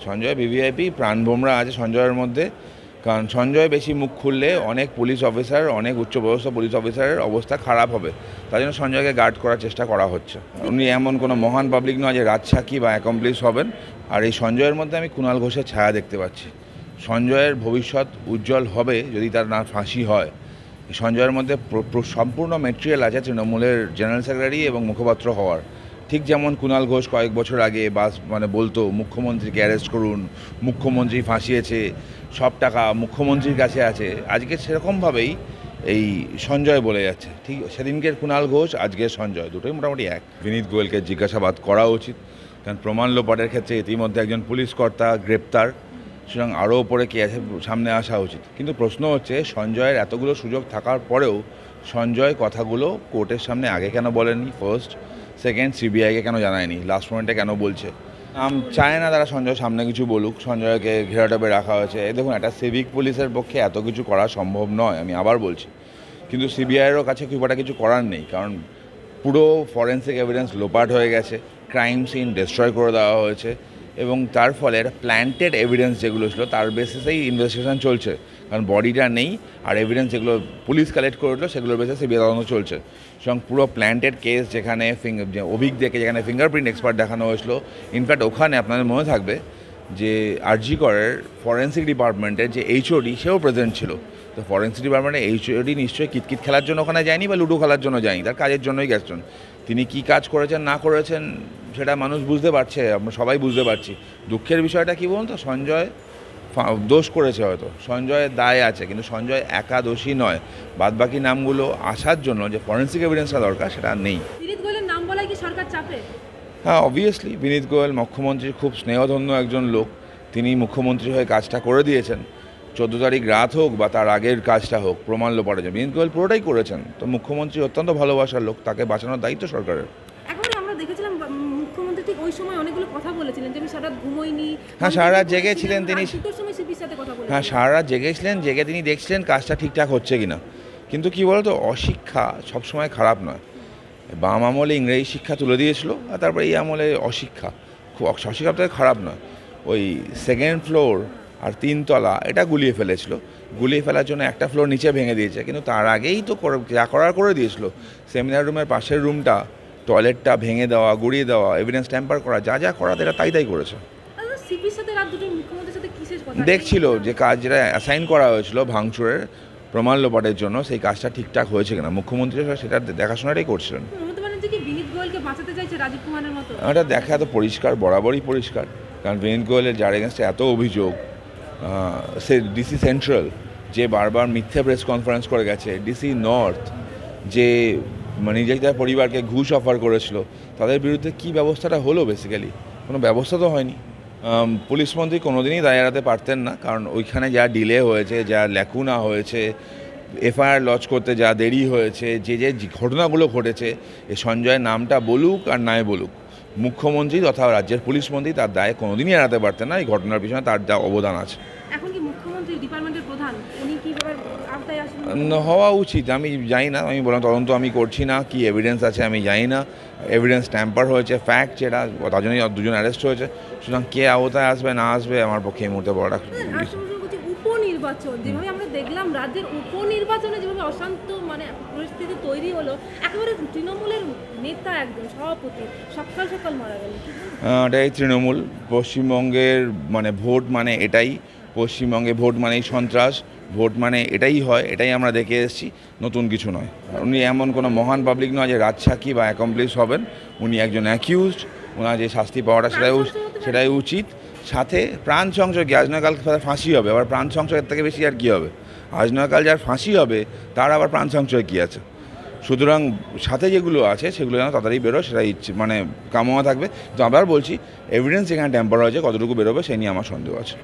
Sanjay VVIP, প্রাণভোমরা আছে সঞ্জয়ের মধ্যে। কারণ সঞ্জয় বেশি মুখ খুললে অনেক পুলিশ অফিসার, অনেক উচ্চপদস্থ পুলিশ অফিসারের অবস্থা খারাপ হবে। তাই জন্য সঞ্জয়কে গার্ড করার চেষ্টা করা হচ্ছে। উনি এমন কোনো মহান পাবলিক নয় যে রাজসাক্ষী বা অ্যাকমপ্লিস হবেন। আর এই সঞ্জয়ের মধ্যে আমি কুণাল ঘোষের ছায়া দেখতে পাচ্ছি। সঞ্জয়ের ভবিষ্যৎ উজ্জ্বল হবে যদি তার না ফাঁসি হয়। সঞ্জয়ের মধ্যে সম্পূর্ণ মেটেরিয়াল আছে তৃণমূলের জেনারেল সেক্রেটারি এবং মুখপাত্র হওয়ার। ঠিক যেমন কুণাল ঘোষ কয়েক বছর আগে বলতো মুখ্যমন্ত্রীকে অ্যারেস্ট করুন, মুখ্যমন্ত্রী ফাঁসিয়েছে, সব টাকা মুখ্যমন্ত্রীর কাছে আছে, আজকে সেরকমভাবেই এই সঞ্জয় বলে যাচ্ছে। ঠিক সেদিনকের কুণাল ঘোষ, আজকের সঞ্জয়, দুটোই মোটামুটি এক। বিনীত গোয়েলকে জিজ্ঞাসাবাদ করা উচিত, কারণ প্রমাণ লোপাটের ক্ষেত্রে ইতিমধ্যে একজন পুলিশ কর্তা গ্রেপ্তার, সুতরাং আরও ওপরে কে আছে সামনে আসা উচিত। কিন্তু প্রশ্ন হচ্ছে, সঞ্জয়ের এতগুলো সুযোগ থাকার পরেও সঞ্জয় কথাগুলো কোর্টের সামনে আগে কেন বলেনি? ফার্স্ট, সেকেন্ড, সিবিআইকে কেন জানায়নি? লাস্ট মোমেন্টে কেন বলছে? চায় না তারা সঞ্জয় সামনে কিছু বলুক, সঞ্জয়কে ঘেরাটোপে রাখা হয়েছে। দেখুন, একটা সিভিক পুলিশের পক্ষে এত কিছু করা সম্ভব নয়, আমি আবার বলছি। কিন্তু সিবিআইয়েরও কাছে খুব একটা কিছু করার নেই, কারণ পুরো ফরেন্সিক এভিডেন্স লোপাট হয়ে গেছে, ক্রাইম সিন ডিস্ট্রয় করে দেওয়া হয়েছে, এবং তার ফলে একটা প্ল্যান্টেড এভিডেন্স যেগুলো ছিল তার বেসিসেই ইনভেস্টিগেশন চলছে। কারণ বডিটা নেই, আর এভিডেন্স যেগুলো পুলিশ কালেক্ট করেছিল সেগুলোর বেসিসে সিবিআই তদন্ত চলছে। সুতরাং পুরো প্ল্যান্টেড কেস, যেখানে অভিক দেখে যেখানে ফিঙ্গারপ্রিন্ট এক্সপার্ট দেখানো হয়েছিল, ইনফ্যাক্ট ওখানে আপনাদের মনে থাকবে যে আরজি করের ফরেন্সিক ডিপার্টমেন্টের যে এইচওডি, সেও প্রেজেন্ট ছিল। তো ফরেন্সিক ডিপার্টমেন্টের এইচওডি নিশ্চয়ই কিতকিত খেলার জন্য ওখানে যায়নি, বা লুডো খেলার জন্য যায়নি, তার কাজের জন্যই গেছেন। তিনি কি কাজ করেছেন না করেছেন সেটা মানুষ বুঝতে পারছে, আমরা সবাই বুঝতে পারছি। দুঃখের বিষয়টা কী বলুন তো, সঞ্জয় দোষ করেছে, হয়তো সঞ্জয়ের দায় আছে, কিন্তু সঞ্জয় একা দোষী নয়। বাদবাকি নামগুলো আসার জন্য যে ফরেন্সিক এভিডেন্সটা দরকার সেটা নেই। বিনীত গোয়েলের নাম বলাই কি সরকার চাপে? হ্যাঁ, অবভিয়াসলি বিনীত গোয়েল মুখ্যমন্ত্রীর খুব স্নেহধন্য একজন লোক। তিনি মুখ্যমন্ত্রী হয়ে কাজটা করে দিয়েছেন। 14 তারিখ রাত হোক বা তার আগের কাজটা হোক, প্রমাণ লোপাটের জন্য বিনীত গোয়েল পুরোটাই করেছেন। তো মুখ্যমন্ত্রী অত্যন্ত ভালোবাসার লোক, তাকে বাঁচানোর দায়িত্ব সরকারের। একেবারে আমরা দেখেছিলাম মুখ্যমন্ত্রী ঠিক ওই সময় অনেকগুলো কথা বলেছিলেন যে আমি সারা রাত ঘুমোইনি। হ্যাঁ, সারা রাত জেগেছিলেন তিনি। দুটোর সময় সিপির সাথে কথা বলেছিলেন। হ্যাঁ, সারা রাত জেগেছিলেন, জেগে তিনি দেখছিলেন কাজটা ঠিকঠাক হচ্ছে কিনা। কিন্তু কী বলতো, অশিক্ষা সবসময় খারাপ নয়। বাম আমলে ইংরেজি শিক্ষা তুলে দিয়েছিল, আর তারপরে এই আমলে অশিক্ষা, খুব অশিক্ষাটা খারাপ নয়। ওই সেকেন্ড ফ্লোর আর 3 তলা এটা গুলিয়ে ফেলেছিল। গুলিয়ে ফেলার জন্য একটা ফ্লোর নিচে ভেঙে দিয়েছে, কিন্তু তার আগেই তো যা করার করে দিয়েছিল। সেমিনার রুমের পাশের রুমটা, টয়লেটটা ভেঙে দেওয়া, গুড়িয়ে দেওয়া, এভিডেন্স ট্যাম্পার করা, যা যা করা এটা তাই করেছে। সিপির সাথে রাত দুটো মুখ্যমন্ত্রীর সাথে কিসের কথা দেখছিল যে কাজ যেটা অ্যাসাইন করা হয়েছিল ভাঙচুরের প্রমাণ লোপাটের জন্য, সেই কাজটা ঠিকঠাক হয়েছে কিনা মুখ্যমন্ত্রী সেটা দেখাশোনাটাই করছিলেন। বিনীত গোয়েলকে বাঁচাতে চাইছে রাজীব কুমারের মতো? এটা দেখা এত পরিষ্কার, বরাবরই পরিষ্কার। কারণ বিনীত গোয়েলের যার এগেনস্টে এত অভিযোগ, সে ডিসি সেন্ট্রাল যে বারবার মিথ্যে প্রেস কনফারেন্স করে গেছে, ডিসি নর্থ যে নিজেদের পরিবারকে ঘুষ অফার করেছিল, তাদের বিরুদ্ধে কী ব্যবস্থাটা হলো? বেসিক্যালি কোনো ব্যবস্থা তো হয়নি। পুলিশ মন্ত্রী কোনোদিনই দায় এড়াতে পারতেন না, কারণ ওইখানে যা ডিলে হয়েছে, যা ল্যাকুনা হয়েছে, এফআইআর লঞ্চ করতে যা দেরি হয়েছে, যে ঘটনাগুলো ঘটেছে, এ সঞ্জয়ের নামটা বলুক আর নাই বলুক, মুখ্যমন্ত্রী তথা রাজ্যের পুলিশ মন্ত্রী তার দায় কোনোদিনই এড়াতে পারতেন না। এই ঘটনার পিছনে তার যা অবদান আছে। এখন কি মুখ্যমন্ত্রী ডিপার্টমেন্টের প্রধান, উনি কিভাবে আওতায় আসবেন? হওয়া উচিত, আমি জানি না, আমি বললাম তদন্ত আমি করছি না, কি এভিডেন্স আছে আমি জানি না। এভিডেন্স ট্যাম্পার হয়েছে, ফ্যাক্ট যেটা, তার জন্যই 2জন অ্যারেস্ট হয়েছে। সুতরাং কে আওতায় আসবে না আসবে আমার পক্ষে এই মুহূর্তে বড় উপনির্বাচন, যেভাবে আমরা দেখলাম রাজ্যের উপনির্বাচনে যেভাবে অশান্ত পরিস্থিতি তৈরি হলো, একেবারে তৃণমূলের নেতা একজন সভাপতি সকাল সকাল মারা গেল। এটাই তৃণমূল। পশ্চিমবঙ্গের ভোট এটাই, পশ্চিমবঙ্গে ভোট মানেই সন্ত্রাস, ভোট এটাই হয়, এটাই আমরা দেখে এসেছি, নতুন কিছু নয়। উনি এমন কোনো মহান পাবলিক নয় যে রাজসাক্ষী বা অ্যাকমপ্লিস হবেন। উনি একজন অ্যাকিউজড, ওনার যে শাস্তি পাওয়াটা সেটাই উচিত। সাথে প্রাণ সংশয় কি, আজনকাল ফাঁসি হবে, আবার প্রাণ সংশয়ের থেকে বেশি আর কী হবে? আজনকাল যার ফাঁসি হবে তার আবার প্রাণ সংশয় কী আছে? সুতরাং সাথে যেগুলো আছে সেগুলো যেন তাড়াতাড়ি বেরোয়, সেটাই কামনা থাকবে। তো আবার বলছি, এভিডেন্স যেখানে ট্যাম্পার হয়েছে কতটুকু বেরোবে সেই নিয়ে আমার সন্দেহ আছে।